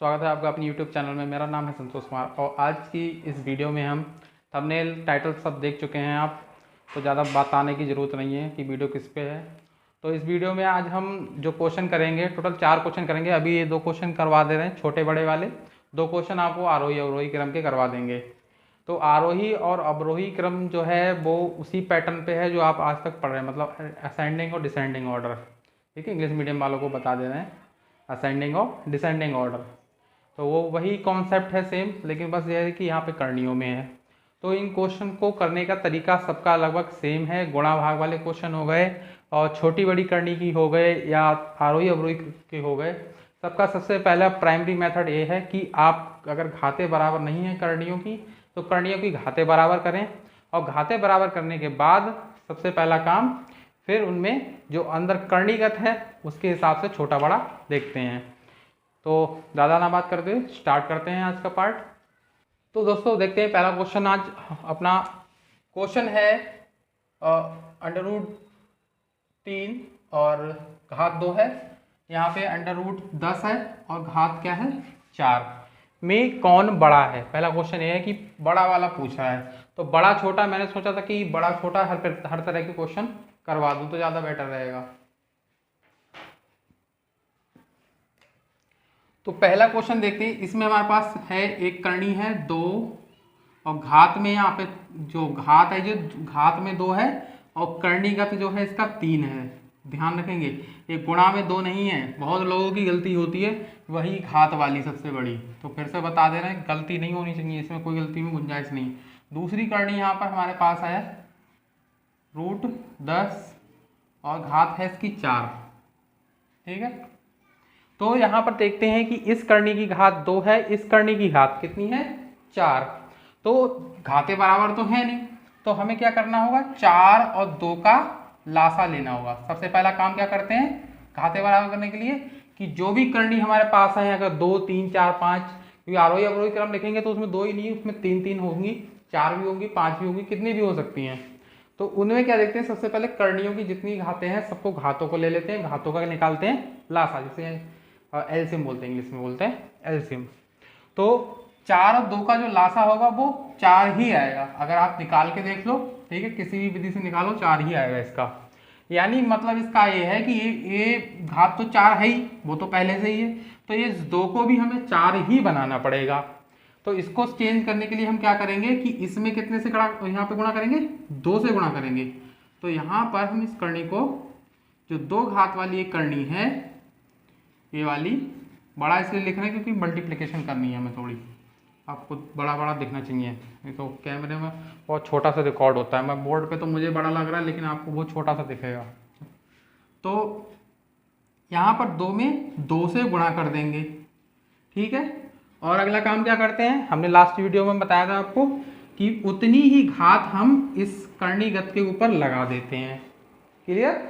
स्वागत है आपका अपनी YouTube चैनल में। मेरा नाम है संतोष कुमार और आज की इस वीडियो में हम थंबनेल टाइटल सब देख चुके हैं आप, तो ज़्यादा बताने की ज़रूरत नहीं है कि वीडियो किस पे है। तो इस वीडियो में आज हम जो क्वेश्चन करेंगे, टोटल 4 क्वेश्चन करेंगे। अभी ये 2 क्वेश्चन करवा दे रहे हैं, छोटे बड़े वाले 2 क्वेश्चन आपको आरोही अवरोही क्रम के करवा देंगे। तो आरोही और अवरोही क्रम जो है वो उसी पैटर्न पे है जो आप आज तक पढ़ रहे हैं, मतलब असेंडिंग और डिसेंडिंग ऑर्डर। ठीक है, इंग्लिश मीडियम वालों को बता दे रहे हैं असेंडिंग और डिसेंडिंग ऑर्डर। तो वो वही कॉन्सेप्ट है सेम, लेकिन बस ये है कि यहाँ पे करणियों में है। तो इन क्वेश्चन को करने का तरीका सबका लगभग सेम है। गुणा भाग वाले क्वेश्चन हो गए और छोटी बड़ी करनी की हो गए या आरोही अवरोही के हो गए। सबका सबसे पहला प्राइमरी मेथड ये है कि आप अगर घाते बराबर नहीं है करणियों की तो करणियों की घाते बराबर करें, और घाते बराबर करने के बाद सबसे पहला काम फिर उनमें जो अंदर करणीगत है उसके हिसाब से छोटा बड़ा देखते हैं। तो ज़्यादा ना बात करते स्टार्ट करते हैं आज का पार्ट। तो दोस्तों देखते हैं पहला क्वेश्चन। आज अपना क्वेश्चन है √3 और घात 2 है। यहाँ पे √10 है और घात क्या है 4 में कौन बड़ा है। पहला क्वेश्चन ये है कि बड़ा वाला पूछ रहा है। तो बड़ा छोटा, मैंने सोचा था कि बड़ा छोटा हर तरह के क्वेश्चन करवा दूँ तो ज़्यादा बेटर रहेगा। तो पहला क्वेश्चन देखते हैं। इसमें हमारे पास है एक करनी है 2 और घात में यहाँ पे जो घात है, जो घात में 2 है और करणीगत जो है इसका 3 है। ध्यान रखेंगे ये गुणा में 2 नहीं है, बहुत लोगों की गलती होती है, वही घात वाली सबसे बड़ी। तो फिर से बता दे रहे हैं, गलती नहीं होनी चाहिए, इसमें कोई गलती में गुंजाइश नहीं। दूसरी करनी यहाँ पर हमारे पास है √10 और घात है इसकी 4। ठीक है, तो यहाँ पर देखते हैं कि इस करनी की घात 2 है, इस करनी की घात कितनी है 4। तो घाते बराबर तो है नहीं, तो हमें क्या करना होगा 4 और 2 का लासा लेना होगा। सबसे पहला काम क्या करते हैं घाते बराबर करने के लिए कि जो भी करनी हमारे पास है, अगर 2, 3, 4, 5, क्योंकि आरोही अवरोही क्रम लिखेंगे तो उसमें 2 ही नहीं, उसमें 3 होंगी, 4 भी होंगी, 5 भी होंगी, कितनी भी हो सकती हैं। तो उनमें क्या देखते हैं, सबसे पहले करणियों की जितनी घातें हैं सबको घातों को ले लेते हैं, घातों का निकालते हैं लासा, जिसे एलसीएम बोलते हैं, इंग्लिश में बोलते हैं एलसीएम। तो 4 और 2 का जो लासा होगा वो 4 ही आएगा। अगर आप निकाल के देख लो, ठीक है, किसी भी विधि से निकालो 4 ही आएगा इसका। यानी मतलब इसका ये है कि ये घात तो 4 है ही, वो तो पहले से ही है, तो ये 2 को भी हमें 4 ही बनाना पड़ेगा। तो इसको चेंज करने के लिए हम क्या करेंगे कि इसमें कितने से यहाँ पे गुणा करेंगे 2 से गुणा करेंगे। तो यहाँ पर हम इस करनी को, जो 2 घात वाली एक करनी है, ये वाली बड़ा इसलिए लिख रहे हैं क्योंकि मल्टीप्लिकेशन करनी है हमें थोड़ी, आपको बड़ा बड़ा दिखना चाहिए। नहीं तो कैमरे में बहुत छोटा सा रिकॉर्ड होता है, मैं बोर्ड पे तो मुझे बड़ा लग रहा है लेकिन आपको बहुत छोटा सा दिखेगा। तो यहाँ पर 2 में 2 से गुणा कर देंगे। ठीक है, और अगला काम क्या करते हैं, हमने लास्ट वीडियो में बताया था आपको कि उतनी ही घात हम इस करणीगत के ऊपर लगा देते हैं। क्लियर।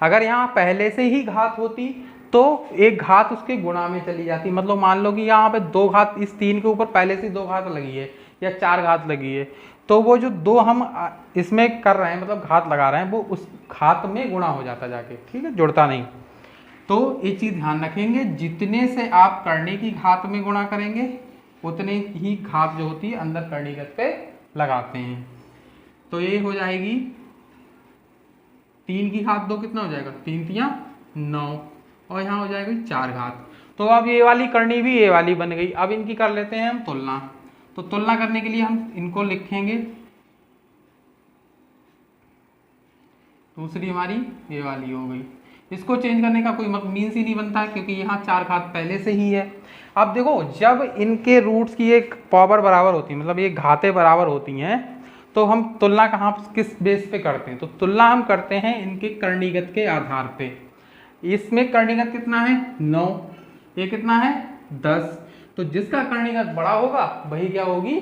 अगर यहाँ पहले से ही घात होती तो एक घात उसके गुणा में चली जाती। मतलब मान लो कि यहाँ पे 2 घात इस 3 के ऊपर पहले से 2 घात लगी है या 4 घात लगी है, तो वो जो 2 हम इसमें कर रहे हैं, मतलब घात लगा रहे हैं, वो उस घात में गुणा हो जाता जाके। ठीक है, जुड़ता नहीं। तो ये चीज़ ध्यान रखेंगे, जितने से आप करनी की घात में गुणा करेंगे उतने ही घात जो होती है अंदर करणीगत पे लगाते हैं। तो ये हो जाएगी 3 की घात 2 कितना हो जाएगा, 3 3 9, और यहाँ हो जाएगी 4 घात। तो अब ये वाली करनी भी ये वाली बन गई। अब इनकी कर लेते हैं हम तुलना। तो तुलना करने के लिए हम इनको लिखेंगे, दूसरी हमारी ये वाली हो गई। इसको चेंज करने का कोई मीन्स ही नहीं बनता क्योंकि यहाँ 4 घात पहले से ही है। अब देखो, जब इनके रूट्स की एक पावर बराबर होती है, मतलब ये घातें बराबर होती हैं, तो हम तुलना कहाँ किस बेस पे करते हैं, तो तुलना हम करते हैं इनके करणीगत के आधार पे। इसमें करणीगत कितना है 9, ये कितना है 10। तो जिसका करणीगत बड़ा होगा वही क्या होगी,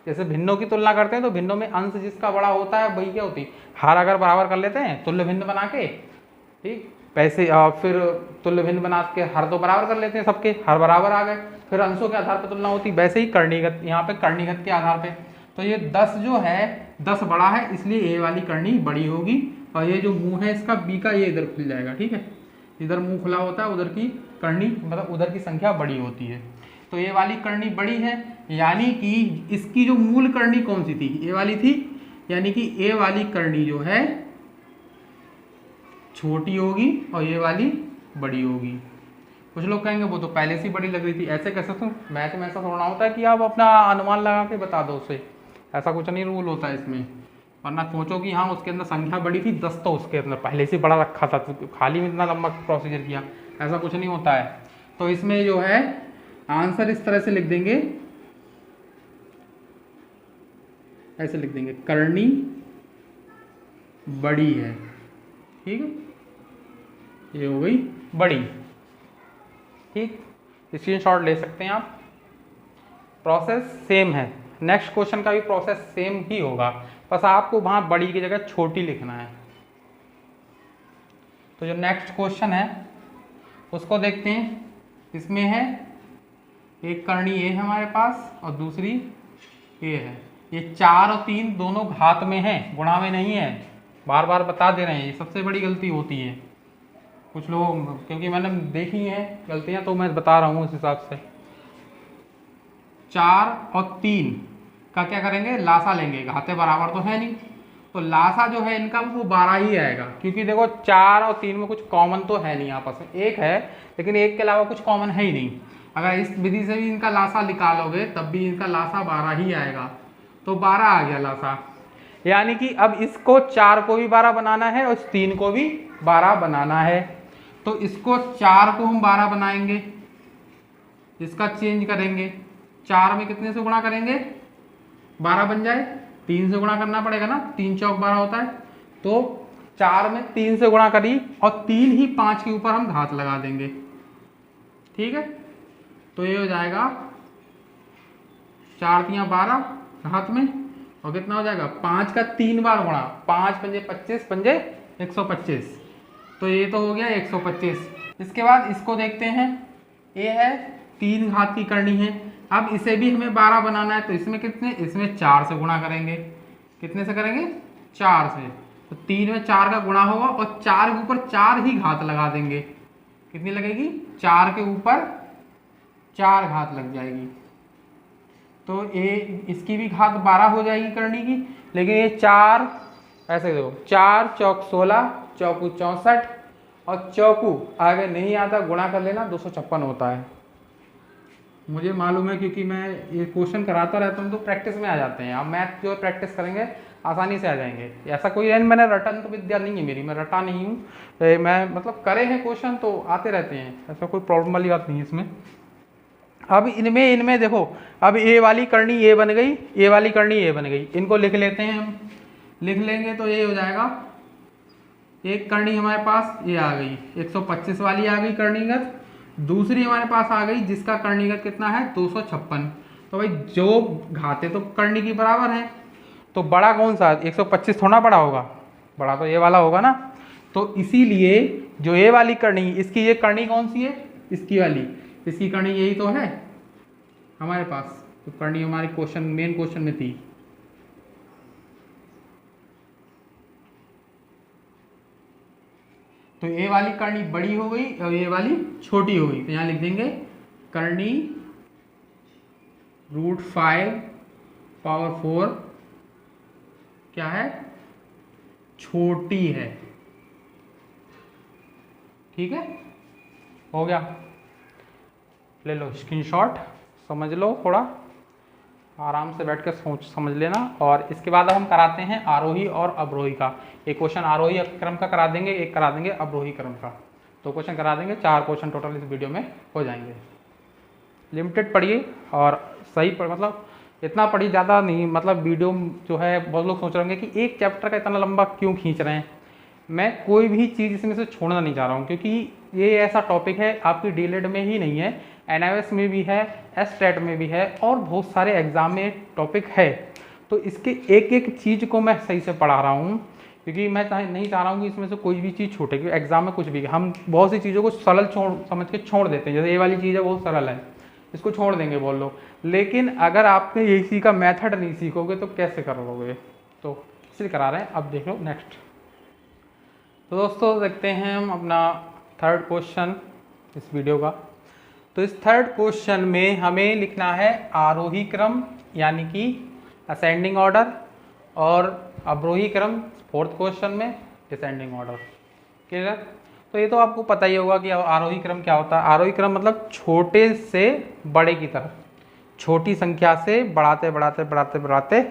जैसे भिन्नों की तुलना करते हैं तो भिन्नों में अंश जिसका बड़ा होता है वही क्या होती है, हर अगर बराबर कर लेते हैं तुल्य भिन्न बना के, ठीक, पैसे फिर तुल्य भिन्न बना के हर तो बराबर कर लेते हैं, सबके हर बराबर आ गए, फिर अंशों के आधार पर तुलना होती। वैसे ही करणीगत, यहाँ पे करणीगत के आधार पे, तो ये 10 जो है 10 बड़ा है, इसलिए ए वाली करनी बड़ी होगी, और ये जो मुंह है इसका बी का, ये इधर खुल जाएगा। ठीक है, इधर मुंह खुला होता है, उधर की करनी मतलब उधर की संख्या बड़ी होती है। तो ये वाली करनी बड़ी है, यानी कि इसकी जो मूल करनी कौन सी थी, ये वाली थी, यानी कि ये वाली करनी जो है छोटी होगी और ये वाली बड़ी होगी। कुछ लोग कहेंगे वो तो पहले से ही बड़ी लग रही थी, ऐसे कैसे? तो मैथ में ऐसा थोड़ा होता है कि आप अपना अनुमान लगा के बता दो उसे, ऐसा कुछ नहीं रूल होता है इसमें। वरना सोचो कि हाँ उसके अंदर संख्या बड़ी थी 10 तो उसके अंदर पहले से बड़ा रखा था, तो खाली में इतना लंबा प्रोसीजर किया, ऐसा कुछ नहीं होता है। तो इसमें जो है आंसर इस तरह से लिख देंगे, ऐसे लिख देंगे करनी बड़ी है, ठीक है, ये हो गई बड़ी, ठीक। स्क्रीनशॉट ले सकते हैं आप। प्रोसेस सेम है, नेक्स्ट क्वेश्चन का भी प्रोसेस सेम ही होगा, बस आपको वहां बड़ी की जगह छोटी लिखना है। तो जो नेक्स्ट क्वेश्चन है उसको देखते हैं। इसमें है एक करनी ये है हमारे पास और दूसरी ये है। ये 4 और 3 दोनों घात में है, गुणा में नहीं है, बार बार बता दे रहे हैं, ये सबसे बड़ी गलती होती है कुछ लोग, क्योंकि मैंने देखी है गलतियां, तो मैं बता रहा हूँ उस हिसाब से। 4 और 3 का क्या करेंगे, लासा लेंगे, घाते बराबर तो है नहीं, तो लासा जो है इनका वो 12 ही आएगा, क्योंकि देखो 4 और 3 में कुछ कॉमन तो है नहीं, आपस में एक है लेकिन एक के अलावा कुछ कॉमन है ही नहीं। अगर इस विधि से भी इनका लासा निकालोगे तब भी इनका लासा 12 ही आएगा, तो 12 आ गया लासा। यानी कि अब इसको 4 को भी 12 बनाना है और इस 3 को भी 12 बनाना है। तो इसको 4 को हम 12 बनाएंगे, इसका चेंज करेंगे, 4 में कितने से गुणा करेंगे, 12 बन जाए, 3 से गुणा करना पड़ेगा ना, 3 चौक 12 होता है, तो 4 में 3 से गुणा करी और 3 ही 5 के ऊपर हम घात लगा देंगे, ठीक है। तो ये हो जाएगा 4 तियां 12 घात में, और कितना हो जाएगा 5 का 3 बार गुणा, 5 पंजे 25 पंजे 125, तो ये तो हो गया 125। इसके बाद इसको देखते हैं, ये है 3 घात की करनी है, अब इसे भी हमें 12 बनाना है, तो इसमें कितने, इसमें 4 से गुणा करेंगे, कितने से करेंगे, 4 से, तो 3 में 4 का गुणा होगा और 4 के ऊपर 4 ही घात लगा देंगे, कितनी लगेगी, 4 के ऊपर 4 घात लग जाएगी, तो ये इसकी भी घात 12 हो जाएगी करनी की। लेकिन ये 4 ऐसे देखो, 4 चौक 16, चौकू 64 और चौकू आगे नहीं आता, गुणा कर लेना 256 होता है। मुझे मालूम है क्योंकि मैं ये क्वेश्चन कराता रहता हूँ, तो प्रैक्टिस में आ जाते हैं। आप मैथ जो प्रैक्टिस करेंगे आसानी से आ जाएंगे। ऐसा कोई है, मैंने रटन तो विद्या नहीं है मेरी, मैं रटा नहीं हूँ, मैं मतलब करे हैं क्वेश्चन तो आते रहते हैं, ऐसा कोई प्रॉब्लम वाली बात नहीं है इसमें। अब इनमें देखो, अब ये वाली करनी ये बन गई, ये वाली करनी ये बन गई, इनको लिख लेते हैं हम, लिख लेंगे तो ये हो जाएगा, एक करनी हमारे पास ये आ गई 125 वाली आ गई करनीगत, दूसरी हमारे पास आ गई जिसका करनीगत कितना है 256। तो भाई जो घाते तो करनी की बराबर है, तो बड़ा कौन सा, 125 थोड़ा बड़ा होगा, बड़ा तो ये वाला होगा ना। तो इसीलिए जो ये वाली करनी, इसकी ये करनी कौन सी है, इसकी वाली, इसकी करनी यही तो है हमारे पास, तो करनी हमारी क्वेश्चन मेन क्वेश्चन में थी। तो ये वाली करनी बड़ी हो गई और ये वाली छोटी हो गई, तो यहां लिख देंगे करनी √5 पावर 4 क्या है, छोटी है, ठीक है, हो गया। ले लो स्क्रीनशॉट, समझ लो, थोड़ा आराम से बैठ कर सोच समझ लेना। और इसके बाद अब हम कराते हैं आरोही और अवरोही का। एक क्वेश्चन आरोही क्रम का करा देंगे, एक करा देंगे अवरोही क्रम का, 2 क्वेश्चन करा देंगे, 4 क्वेश्चन टोटल इस वीडियो में हो जाएंगे। लिमिटेड पढ़िए और सही मतलब इतना पढ़िए, ज़्यादा नहीं, मतलब वीडियो जो है बहुत लोग सोच रहे होंगे कि एक चैप्टर का इतना लंबा क्यों खींच रहे हैं। मैं कोई भी चीज़ इसमें से छोड़ना नहीं चाह रहा हूँ, क्योंकि ये ऐसा टॉपिक है आपकी डीएलएड में ही नहीं है, एनआईएस में भी है, एसटेट में भी है और बहुत सारे एग्जाम में टॉपिक है। तो इसके एक एक चीज़ को मैं सही से पढ़ा रहा हूँ, क्योंकि मैं नहीं चाह रहा हूँ कि इसमें से कोई भी चीज़ छूटे, क्योंकि एग्जाम में कुछ भी हम बहुत सी चीज़ों को सरल समझ के छोड़ देते हैं। जैसे ये वाली चीज़ है बहुत सरल है, इसको छोड़ देंगे बोल लो, लेकिन अगर आपने इसी का मेथड नहीं सीखोगे तो कैसे करोगे, तो इसलिए करा रहे हैं। अब देख लो नेक्स्ट। तो दोस्तों देखते हैं हम अपना थर्ड क्वेश्चन, इस वीडियो का। तो इस थर्ड क्वेश्चन में हमें लिखना है आरोही क्रम यानी कि असेंडिंग ऑर्डर, और अवरोही क्रम फोर्थ क्वेश्चन में डिसेंडिंग ऑर्डर। क्लियर? तो ये तो आपको पता ही होगा कि आरोही क्रम क्या होता है। आरोही क्रम मतलब छोटे से बड़े की तरफ, छोटी संख्या से बढ़ाते बढ़ाते बढ़ाते बढ़ाते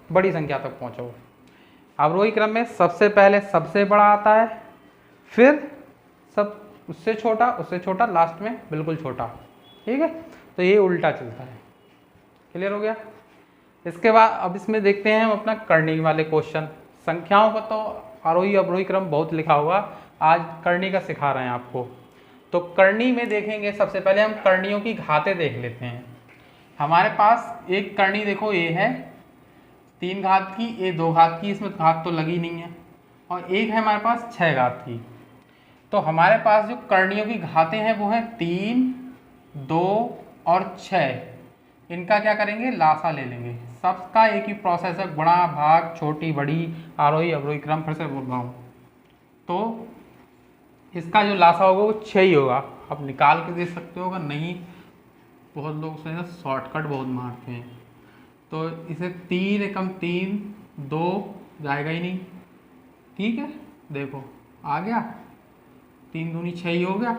बड़ी संख्या तक पहुँचो। अवरोही क्रम में सबसे पहले सबसे बड़ा आता है, फिर सब उससे छोटा, लास्ट में बिल्कुल छोटा। ठीक है, तो ये उल्टा चलता है। क्लियर हो गया? इसके बाद अब इसमें देखते हैं हम अपना करनी वाले क्वेश्चन। संख्याओं का तो आरोही अवरोही क्रम बहुत लिखा होगा, आज करनी का सिखा रहे हैं आपको। तो करनी में देखेंगे, सबसे पहले हम करनियों की घातें देख लेते हैं। हमारे पास एक करनी देखो, ये है 3 घात की, ये 2 घात की, इसमें घात तो लगी नहीं है, और एक है हमारे पास 6 घात की। तो हमारे पास जो करणियों की घातें हैं वो है 3, 2 और 6। इनका क्या करेंगे, लासा ले लेंगे। सबका एक ही प्रोसेस है, गुणा भाग छोटी बड़ी आरोही अवरोही क्रम। फिर से बोल रहा हूँ, तो इसका जो लासा होगा वो 6 ही होगा। आप निकाल के दे सकते हो, अगर नहीं बहुत लोग से शॉर्टकट बहुत मारते हैं, तो इसे 3 एकम 3, 2 जाएगा ही नहीं। ठीक है, देखो आ गया, 3 दूनी 6 ही हो गया।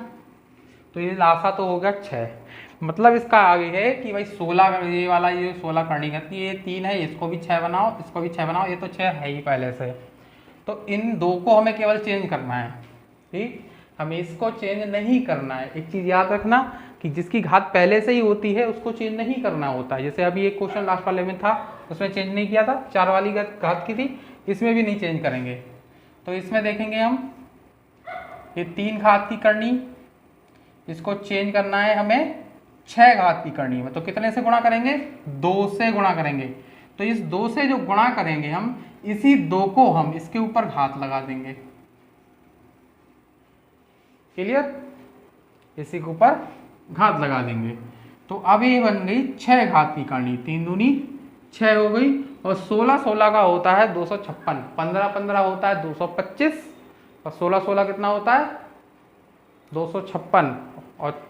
तो ये लासा तो हो गया 6। मतलब इसका आगे है कि भाई 16, ये वाला ये 16 करनी करती है, ये 3 है, इसको भी 6 बनाओ, इसको भी 6 बनाओ, ये तो 6 है ही पहले से। तो इन 2 को हमें केवल चेंज करना है। ठीक, हमें इसको चेंज नहीं करना है। एक चीज़ याद रखना कि जिसकी घात पहले से ही होती है उसको चेंज नहीं करना होता है। जैसे अभी एक क्वेश्चन लास्ट वाले में था, उसमें चेंज नहीं किया था, 4 वाली घात की थी, इसमें भी नहीं चेंज करेंगे। तो इसमें देखेंगे हम, ये 3 घात की करनी, इसको चेंज करना है हमें 6 घात की करनी में। तो कितने से गुणा करेंगे, 2 से गुणा करेंगे। तो इस 2 से जो गुणा करेंगे हम, इसी 2 को हम इसके ऊपर घात लगा देंगे। क्लियर? इसी के ऊपर घात लगा देंगे। तो अब ये बन गई 6 घात की करनी, 3 दूनी 6 हो गई, और 16 16 का होता है 256, 15 15 होता है 225, और 16 16 कितना होता है 256, और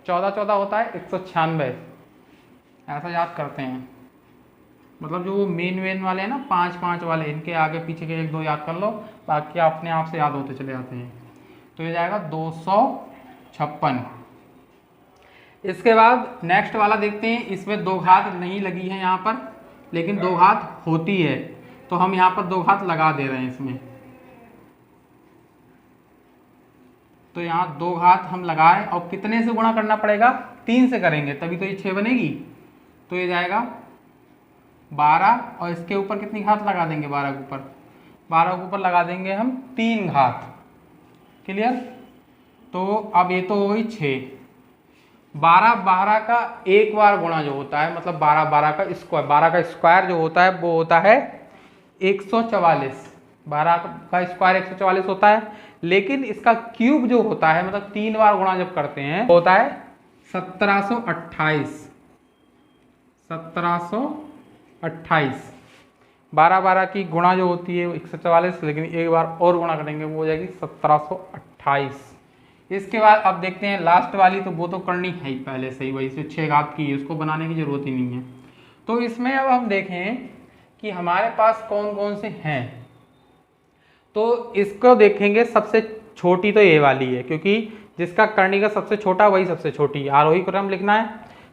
14 14 होता है 196। ऐसा याद करते हैं। मतलब जो मेन वाले हैं ना, 5 5 वाले, इनके आगे पीछे के 1 2 याद कर लो, बाकी अपने आप से याद होते चले जाते हैं। तो ये जाएगा 256। इसके बाद नेक्स्ट वाला देखते हैं। इसमें 2 घात नहीं लगी है यहाँ पर, लेकिन 2 घात होती है, तो हम यहाँ पर 2 घात लगा दे रहे हैं इसमें। तो यहाँ 2 घात हम लगाए, और कितने से गुणा करना पड़ेगा, 3 से करेंगे तभी तो ये 6 बनेगी। तो ये जाएगा 12, और इसके ऊपर कितनी घात लगा देंगे, 12 के ऊपर, 12 के ऊपर लगा देंगे हम 3 घात। क्लियर? तो अब ये तो हो गई 6। 12 12 का एक बार गुणा जो होता है, मतलब 12 12 का स्क्वायर, 12 का स्क्वायर जो होता है वो होता है 144। 12 का स्क्वायर 144 होता है, लेकिन इसका क्यूब जो होता है, मतलब 3 बार गुणा जब करते हैं, होता है 1728। 1728। 12 12 की गुणा जो होती है 144, लेकिन एक बार और गुणा करेंगे वो हो जाएगी 1728। इसके बाद अब देखते हैं लास्ट वाली, तो वो तो करनी है ही पहले से ही, वही से 6 घात की है, उसको बनाने की जरूरत ही नहीं है। तो इसमें अब हम देखें कि हमारे पास कौन कौन से हैं। तो इसको देखेंगे, सबसे छोटी तो ये वाली है, क्योंकि जिसका करनी का सबसे छोटा वही सबसे छोटी। आरोही क्रम लिखना है,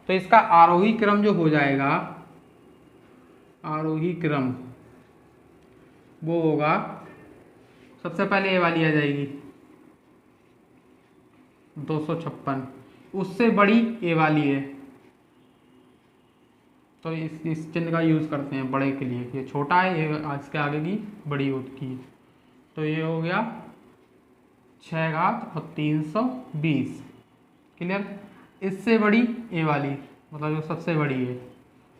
तो इसका आरोही क्रम जो हो जाएगा, आरोही क्रम वो होगा, सबसे पहले ये वाली आ जाएगी 256, उससे बड़ी ये वाली है। तो इस चिन्ह का यूज़ करते हैं बड़े के लिए, ये छोटा है, ये इसके आगे की बड़ी होती है। तो ये हो गया 6 घात और 320। क्लियर? इससे बड़ी ये वाली, मतलब जो सबसे बड़ी है,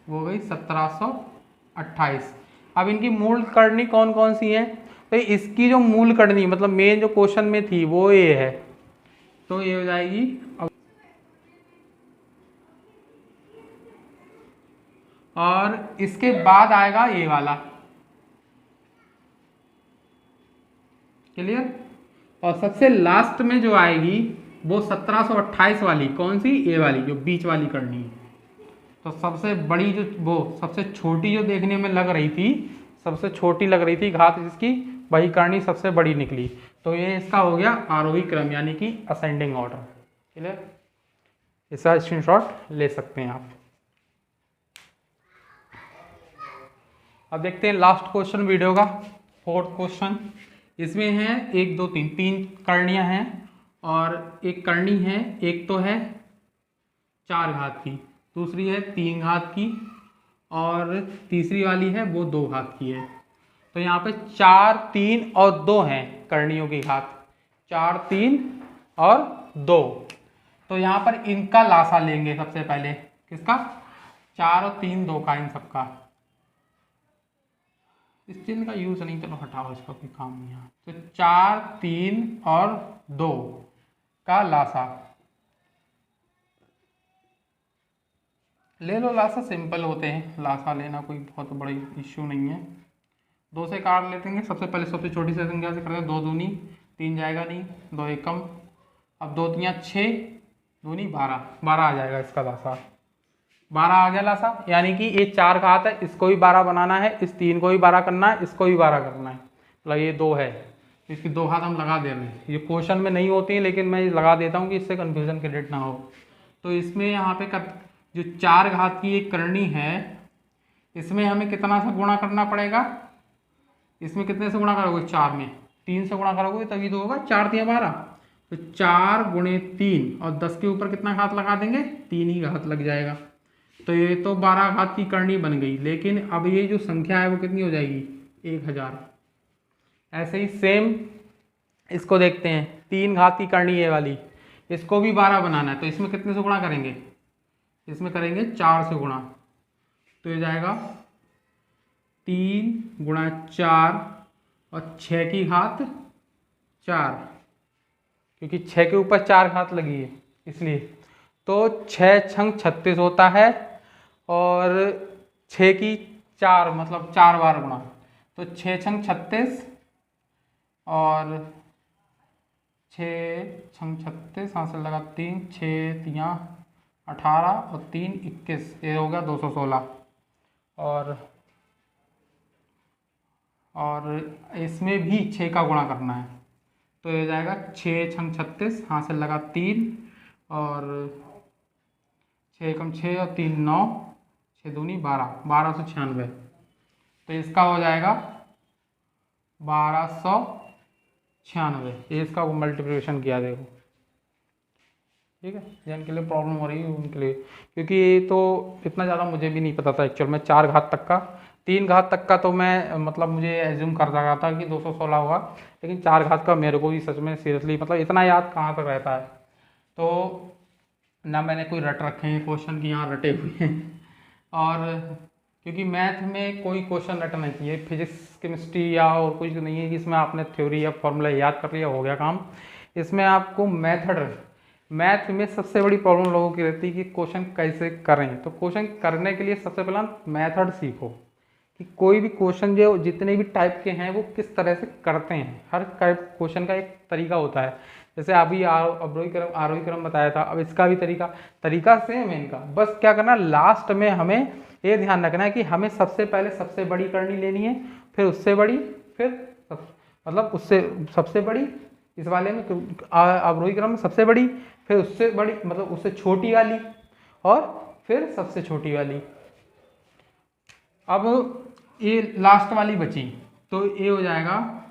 वो हो गई 1728। अब इनकी मूल करनी कौन कौन सी है, तो इसकी जो मूल करनी, मतलब मेन जो क्वेश्चन में थी वो ये है। तो ये हो जाएगी, और इसके बाद आएगा ये वाला। क्लियर? और सबसे लास्ट में जो आएगी वो 1728 वाली, कौन सी, ए वाली जो बीच वाली करनी है। तो सबसे बड़ी जो, वो सबसे छोटी जो देखने में लग रही थी, सबसे छोटी लग रही थी घात जिसकी, वही करनी सबसे बड़ी निकली। तो ये इसका हो गया आरोही क्रम यानी कि असेंडिंग ऑर्डर। क्लियर, इसका स्क्रीनशॉट ले सकते हैं आप। अब देखते हैं लास्ट क्वेश्चन वीडियो का, फोर्थ क्वेश्चन। इसमें है 1 2 3, 3 करणियाँ हैं और एक करनी है, एक तो है 4 घात की, दूसरी है 3 घात की और तीसरी वाली है वो 2 घात की है। तो यहाँ पे 4 3 और 2 हैं करणियों की घात, 4 3 और 2। तो यहाँ पर इनका लासा लेंगे सबसे पहले, किसका, 4 और 3 2 का, इन सबका। इस चिन्ह का यूज नहीं, चलो हटाओ, इसका कोई काम नहीं है। तो 4 3 और 2 का लासा ले लो। लासा सिंपल होते हैं, लासा लेना कोई बहुत बड़ी इश्यू नहीं है। 2 से काट लेते हैं सबसे पहले, सबसे छोटी से संख्या से करते हैं। 2 दूनी 3 जाएगा नहीं, 2 एकम, अब 2 तियाँ 6, दूनी 12, 12 आ जाएगा इसका लासा। 12 आ गया लासा, यानी कि ये 4 घात है, इसको भी 12 बनाना है, इस 3 को भी 12 करना है, इसको भी 12 करना है। मतलब ये 2 है, इसकी 2 घात हम लगा दे रहे हैं। ये क्वेश्चन में नहीं होती है लेकिन मैं लगा देता हूँ कि इससे कन्फ्यूजन क्रिएट ना हो। तो इसमें यहाँ पे जो 4 घात की एक करनी है, इसमें हमें कितना से गुणा करना पड़ेगा, इसमें कितने से गुणा करोगे, 4 में 3 से गुणा करोगे तभी तो होगा, 4 तियाँ 12। तो 4 गुणे 3 और 10 के ऊपर कितना घात लगा देंगे, 3 ही घात लग जाएगा। तो ये तो 12 घात की करनी बन गई, लेकिन अब ये जो संख्या है वो कितनी हो जाएगी, 1000। ऐसे ही सेम इसको देखते हैं, 3 घात की करनी है वाली, इसको भी 12 बनाना है। तो इसमें कितने से गुणा करेंगे, इसमें करेंगे 4 से गुणा। तो ये जाएगा 3 गुणा 4 और 6 की घात 4, क्योंकि 6 के ऊपर 4 घात लगी है इसलिए। तो 6 छंग 36 होता है और 6 की 4 मतलब 4 बार गुणा। तो 6 छंग 36 और 6 छंग 36, यहाँ से लगा 3, 6 तियाँ 18 और 3 21, ये हो गया 216। और इसमें भी 6 का गुणा करना है। तो ये जाएगा 6 छंग 36, यहाँ से लगा 3 और 6 एकम 6 और 3 9, 6 दूनी 12, 1296। तो इसका हो जाएगा 1296। ये इसका वो मल्टीप्लिकेशन किया देखो, ठीक है। जिनके लिए प्रॉब्लम हो रही है उनके लिए, क्योंकि ये तो इतना ज़्यादा मुझे भी नहीं पता था एक्चुअल में। 4 घात तक का, 3 घात तक का तो मैं मतलब मुझे एज्यूम कर रहा था कि 216 होगा, लेकिन 4 घात का मेरे को भी सच में सीरियसली मतलब इतना याद कहाँ तक रहता है। तो ना मैंने कोई रट रखे हैं क्वेश्चन की, यहाँ रटे हुए हैं। और क्योंकि मैथ में कोई क्वेश्चन रटना चाहिए, फिजिक्स केमिस्ट्री या और कुछ नहीं है कि इसमें आपने थ्योरी या फॉर्मूला याद कर लिया हो गया काम। इसमें आपको मैथ में सबसे बड़ी प्रॉब्लम लोगों की रहती है कि क्वेश्चन कैसे करें। तो क्वेश्चन करने के लिए सबसे पहला मेथड सीखो कि कोई भी क्वेश्चन जो जितने भी टाइप के हैं वो किस तरह से करते हैं। हर टाइप क्वेश्चन का एक तरीका होता है। जैसे अभी आरोही क्रम बताया था, अब इसका भी तरीका सेम है इनका। बस क्या करना, लास्ट में हमें ये ध्यान रखना है कि हमें सबसे पहले सबसे बड़ी करनी लेनी है, फिर उससे बड़ी, फिर मतलब उससे सबसे बड़ी, इस वाले में आरोही क्रम में सबसे बड़ी, फिर उससे बड़ी मतलब उससे छोटी वाली, और फिर सबसे छोटी वाली। अब ये लास्ट वाली बची, तो ये हो जाएगा,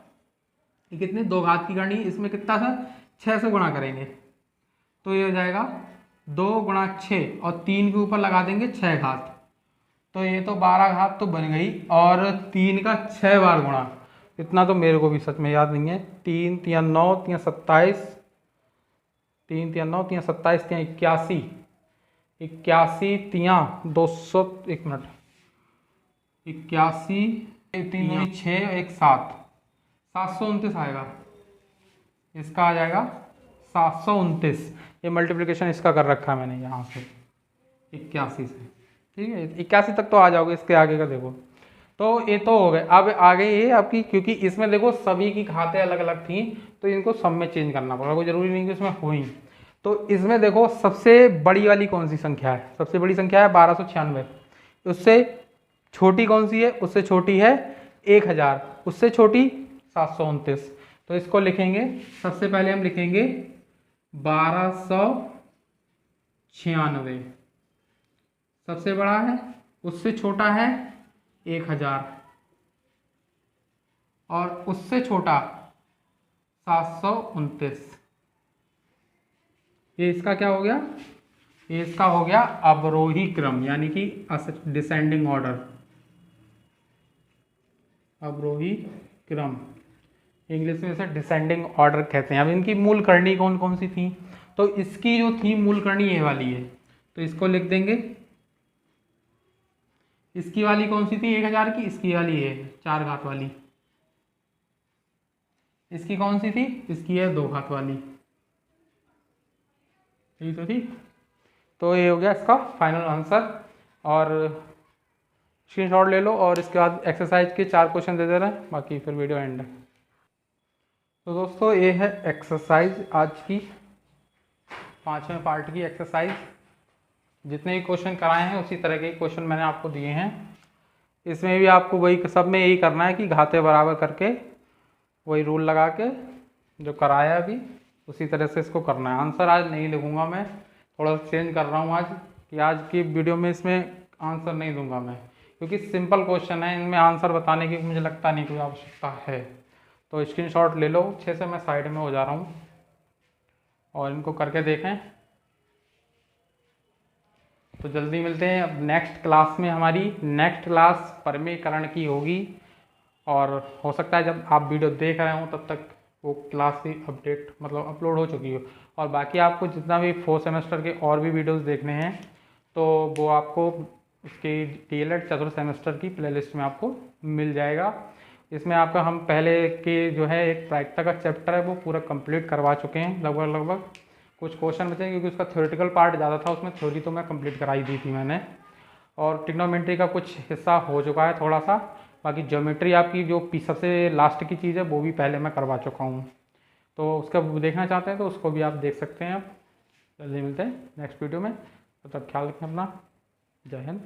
ये कितने, 2 घात की करनी, इसमें कितना था, 6 से गुणा करेंगे। तो ये हो जाएगा 2 गुणा 6 और 3 के ऊपर लगा देंगे 6 घात। तो ये तो 12 घात तो बन गई, और 3 का 6 बार गुणा, इतना तो मेरे को भी सच में याद नहीं है। 3 तियाँ 9 तियाँ 27, 3 तियाँ 9 तियाँ 27 तियाँ 81, 81 तियाँ 200, 1 मिनट, 81 3 6 1 7, 729 आएगा। इसका आ जाएगा 729। ये मल्टीप्लिकेशन इसका कर रखा है मैंने यहाँ से 81 से, ठीक है। 81 तक तो आ जाओगे, इसके आगे का देखो। तो ये तो हो गए। अब आगे ये आपकी, क्योंकि इसमें देखो सभी की घातें अलग अलग थी, तो इनको सब में चेंज करना पड़ेगा, कोई जरूरी नहीं कि इसमें हो ही। तो इसमें देखो सबसे बड़ी वाली कौन सी संख्या है, सबसे बड़ी संख्या है 1296। उससे छोटी कौन सी है, उससे छोटी है 1000, उससे छोटी 729। तो इसको लिखेंगे, सबसे पहले हम लिखेंगे 1296, सबसे बड़ा है, उससे छोटा है 1000 और उससे छोटा 729। ये इसका क्या हो गया, ये इसका हो गया अवरोही क्रम, यानी कि डिसेंडिंग ऑर्डर, अवरोही क्रम, इंग्लिश में इसे डिसेंडिंग ऑर्डर कहते हैं। अब इनकी मूल करनी कौन कौन सी थी, तो इसकी जो थी मूल करनी ये वाली है, तो इसको लिख देंगे। इसकी वाली कौन सी थी 1000 की, इसकी वाली है 4 घात वाली। इसकी कौन सी थी, इसकी है 2 घात वाली, यही तो थी। तो ये हो गया इसका फाइनल आंसर, और स्क्रीनशॉट ले लो और इसके बाद एक्सरसाइज के 4 क्वेश्चन दे दे रहे हैं, बाकी फिर वीडियो एंड है। तो दोस्तों ये है एक्सरसाइज आज की 5वें पार्ट की एक्सरसाइज। जितने भी क्वेश्चन कराए हैं उसी तरह के क्वेश्चन मैंने आपको दिए हैं। इसमें भी आपको वही, सब में यही करना है कि घाते बराबर करके वही रूल लगा के जो कराया अभी उसी तरह से इसको करना है। आंसर आज नहीं लिखूँगा मैं, थोड़ा सा चेंज कर रहा हूँ आज, कि आज की वीडियो में इसमें आंसर नहीं दूंगा मैं, क्योंकि सिंपल क्वेश्चन है, इनमें आंसर बताने की मुझे लगता नहीं कोई आवश्यकता है। तो स्क्रीनशॉट ले लो, अच्छे से मैं साइड में हो जा रहा हूँ और इनको करके देखें। तो जल्दी मिलते हैं अब नेक्स्ट क्लास में। हमारी नेक्स्ट क्लास परिमेयकरण की होगी, और हो सकता है जब आप वीडियो देख रहे हो तब तक वो क्लास की अपडेट मतलब अपलोड हो चुकी हो। और बाकी आपको जितना भी 4 सेमेस्टर के और भी वीडियोस देखने हैं तो वो आपको उसकी DLED चतुर्थ सेमेस्टर की प्लेलिस्ट में आपको मिल जाएगा। इसमें आपका हम पहले के जो है एक प्रायिकता का चैप्टर है वो पूरा कंप्लीट करवा चुके हैं लगभग। कुछ क्वेश्चन बचे क्योंकि उसका थ्योरेटिकल पार्ट ज़्यादा था, उसमें थ्योरी तो मैं कंप्लीट कराई दी थी मैंने, और ट्रिग्नोमेट्री का कुछ हिस्सा हो चुका है थोड़ा सा। बाकी ज्योमेट्री आपकी जो सबसे लास्ट की चीज़ है वो भी पहले मैं करवा चुका हूँ, तो उसका देखना चाहते हैं तो उसको भी आप देख सकते हैं। आप जल्दी मिलते हैं नेक्स्ट वीडियो में, तब तक ख्याल रखें अपना। जय हिंद।